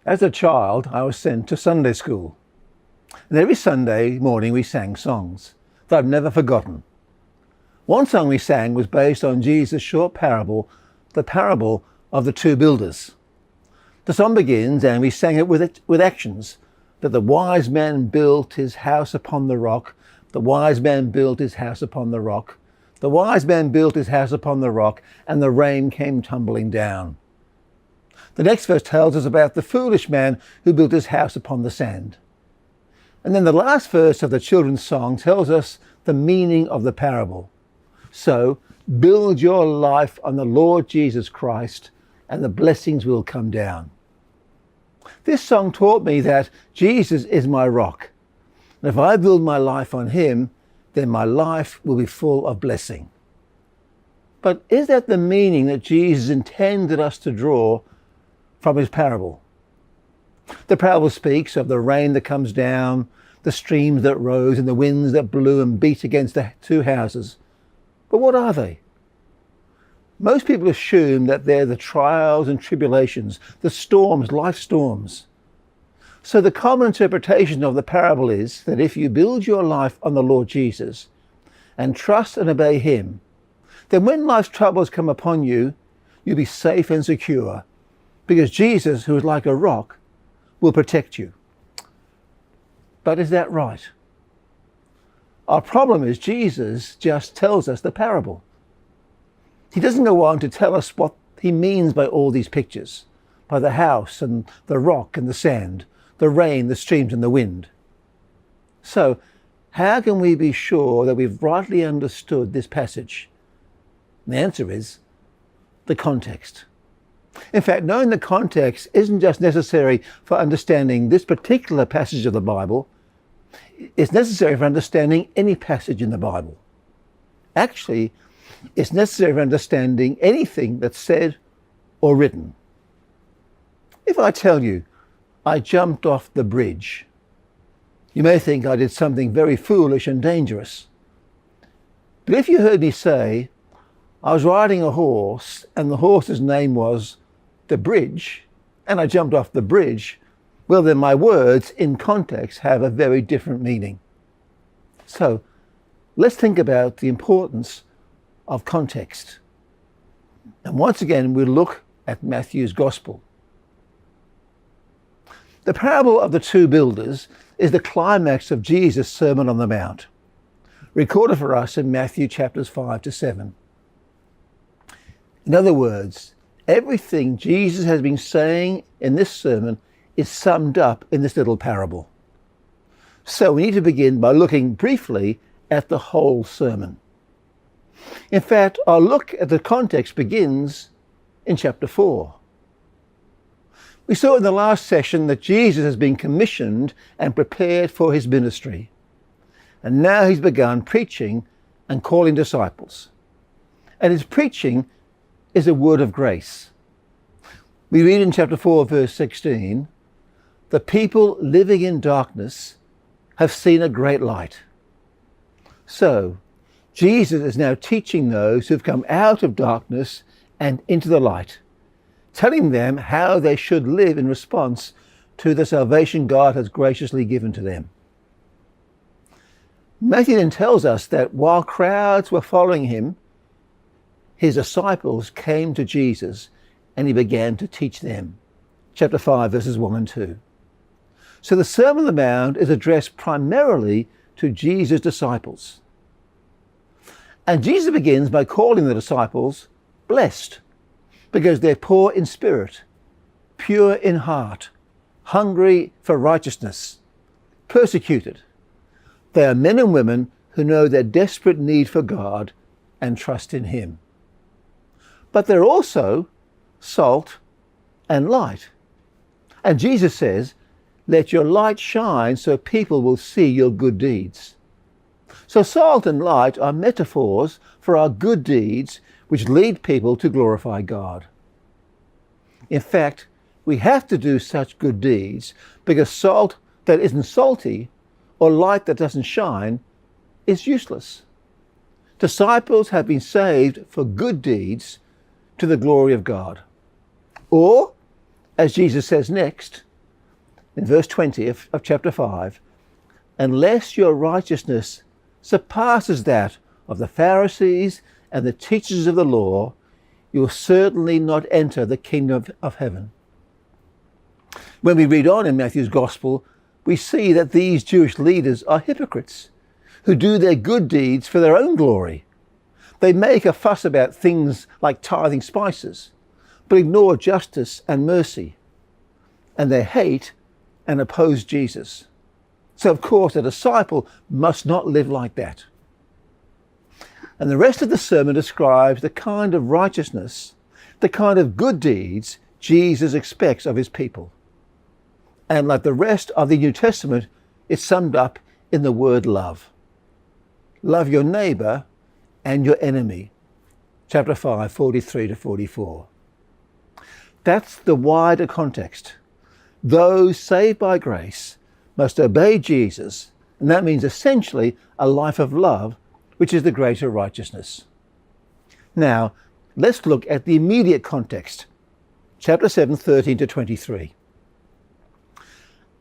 As a child, I was sent to Sunday school. And every Sunday morning we sang songs that I've never forgotten. One song we sang was based on Jesus' short parable, the parable of the two builders. The song begins, and we sang it with actions, that the wise man built his house upon the rock. The wise man built his house upon the rock. The wise man built his house upon the rock, and the rain came tumbling down. The next verse tells us about the foolish man who built his house upon the sand. And then the last verse of the children's song tells us the meaning of the parable. So, build your life on the Lord Jesus Christ, and the blessings will come down. This song taught me that Jesus is my rock. And if I build my life on him, then my life will be full of blessing. But is that the meaning that Jesus intended us to draw from his parable? The parable speaks of the rain that comes down, the streams that rose, and the winds that blew and beat against the two houses. But what are they? Most people assume that they're the trials and tribulations, the storms, life storms. So the common interpretation of the parable is that if you build your life on the Lord Jesus and trust and obey him, then when life's troubles come upon you, you'll be safe and secure, because Jesus, who is like a rock, will protect you. But is that right? Our problem is Jesus just tells us the parable. He doesn't go on to tell us what he means by all these pictures, by the house and the rock and the sand, the rain, the streams and the wind. So, how can we be sure that we've rightly understood this passage? The answer is the context. In fact, knowing the context isn't just necessary for understanding this particular passage of the Bible. It's necessary for understanding any passage in the Bible. Actually, it's necessary for understanding anything that's said or written. If I tell you, I jumped off the bridge, you may think I did something very foolish and dangerous. But if you heard me say, I was riding a horse and the horse's name was the bridge, and I jumped off the bridge, well then my words in context have a very different meaning. So let's think about the importance of context. And once again, we'll look at Matthew's Gospel. The parable of the two builders is the climax of Jesus' Sermon on the Mount, recorded for us in Matthew chapters 5 to 7. In other words, everything Jesus has been saying in this sermon is summed up in this little parable. So we need to begin by looking briefly at the whole sermon. In fact, our look at the context begins in chapter 4. We saw in the last session that Jesus has been commissioned and prepared for his ministry. And now he's begun preaching and calling disciples. And his preaching is a word of grace. We read in chapter 4, verse 16, the people living in darkness have seen a great light. So, Jesus is now teaching those who've come out of darkness and into the light, telling them how they should live in response to the salvation God has graciously given to them. Matthew then tells us that while crowds were following him, his disciples came to Jesus and he began to teach them. Chapter 5, verses 1 and 2. So the Sermon on the Mount is addressed primarily to Jesus' disciples. And Jesus begins by calling the disciples blessed, because they're poor in spirit, pure in heart, hungry for righteousness, persecuted. They are men and women who know their desperate need for God and trust in him. But they're also salt and light. And Jesus says, let your light shine so people will see your good deeds. So salt and light are metaphors for our good deeds which lead people to glorify God. In fact, we have to do such good deeds because salt that isn't salty or light that doesn't shine is useless. Disciples have been saved for good deeds to the glory of God. Or, as Jesus says next, in verse 20 of chapter 5, unless your righteousness surpasses that of the Pharisees and the teachers of the law, you will certainly not enter the kingdom of heaven. When we read on in Matthew's Gospel, we see that these Jewish leaders are hypocrites who do their good deeds for their own glory. They make a fuss about things like tithing spices, but ignore justice and mercy. And they hate and oppose Jesus. So of course a disciple must not live like that. And the rest of the sermon describes the kind of righteousness, the kind of good deeds Jesus expects of his people. And like the rest of the New Testament, it's summed up in the word love. Love your neighbour and your enemy. Chapter 5, 43 to 44. That's the wider context. Those saved by grace must obey Jesus, and that means essentially a life of love, which is the greater righteousness. Now, let's look at the immediate context. Chapter 7, 13 to 23.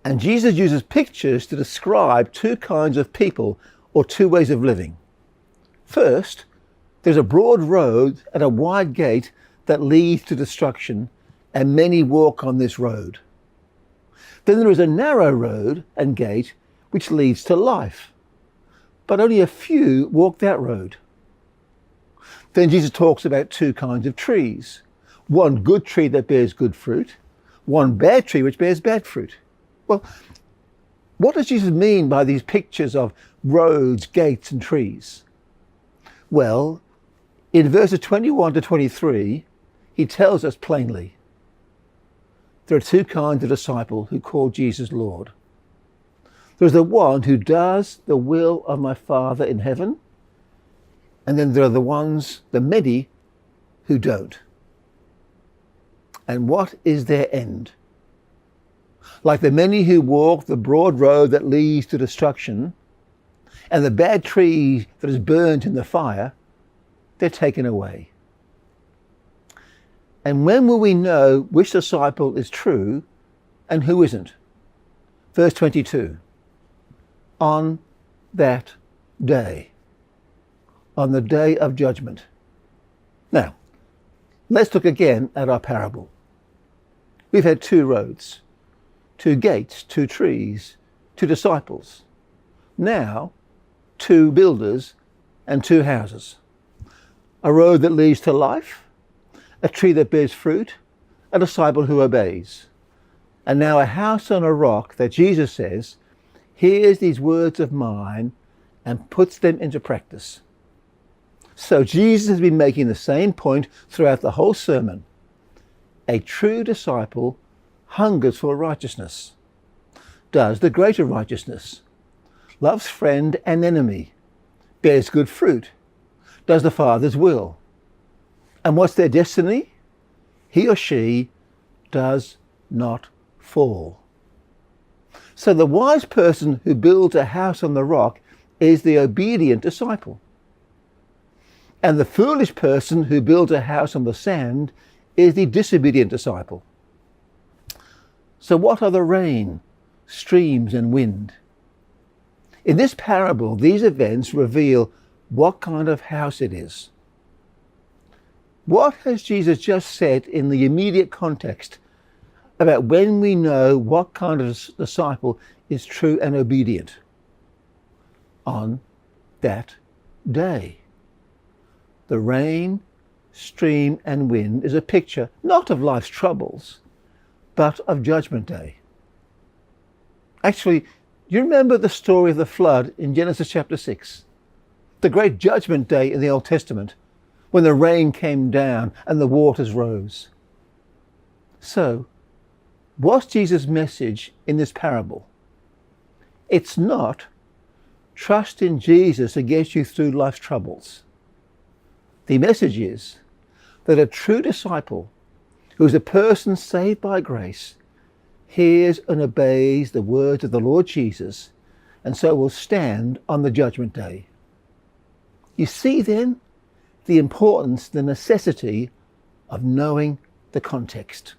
And Jesus uses pictures to describe two kinds of people or two ways of living. First, there's a broad road and a wide gate that leads to destruction, and many walk on this road. Then there is a narrow road and gate which leads to life, but only a few walk that road. Then Jesus talks about two kinds of trees. One good tree that bears good fruit, one bad tree which bears bad fruit. Well, what does Jesus mean by these pictures of roads, gates, and trees? Well, in verses 21 to 23, he tells us plainly, there are two kinds of disciple who call Jesus Lord. There's the one who does the will of my Father in heaven, and then there are the ones, the many, who don't. And what is their end? Like the many who walk the broad road that leads to destruction, and the bad tree that is burnt in the fire, they're taken away. And when will we know which disciple is true and who isn't? Verse 22. On that day. On the day of judgment. Now, let's look again at our parable. We've had two roads, two gates, two trees, two disciples. Now, two builders and two houses. A road that leads to life, a tree that bears fruit, a disciple who obeys. And now a house on a rock that Jesus says, hears these words of mine and puts them into practice. So Jesus has been making the same point throughout the whole sermon. A true disciple hungers for righteousness, does the greater righteousness, loves friend and enemy, bears good fruit, does the Father's will. And what's their destiny? He or she does not fall. So the wise person who builds a house on the rock is the obedient disciple. And the foolish person who builds a house on the sand is the disobedient disciple. So what are the rain, streams, and wind? In this parable, these events reveal what kind of house it is. What has Jesus just said in the immediate context about when we know what kind of disciple is true and obedient? On that day. The rain, stream, and wind is a picture not of life's troubles, but of Judgment Day. Actually, do you remember the story of the flood in Genesis chapter 6? The great Judgment Day in the Old Testament, when the rain came down and the waters rose. So, what's Jesus' message in this parable? It's not trust in Jesus to get you through life's troubles. The message is that a true disciple, who is a person saved by grace, hears and obeys the words of the Lord Jesus, and so will stand on the Judgment Day. You see then the importance, the necessity of knowing the context.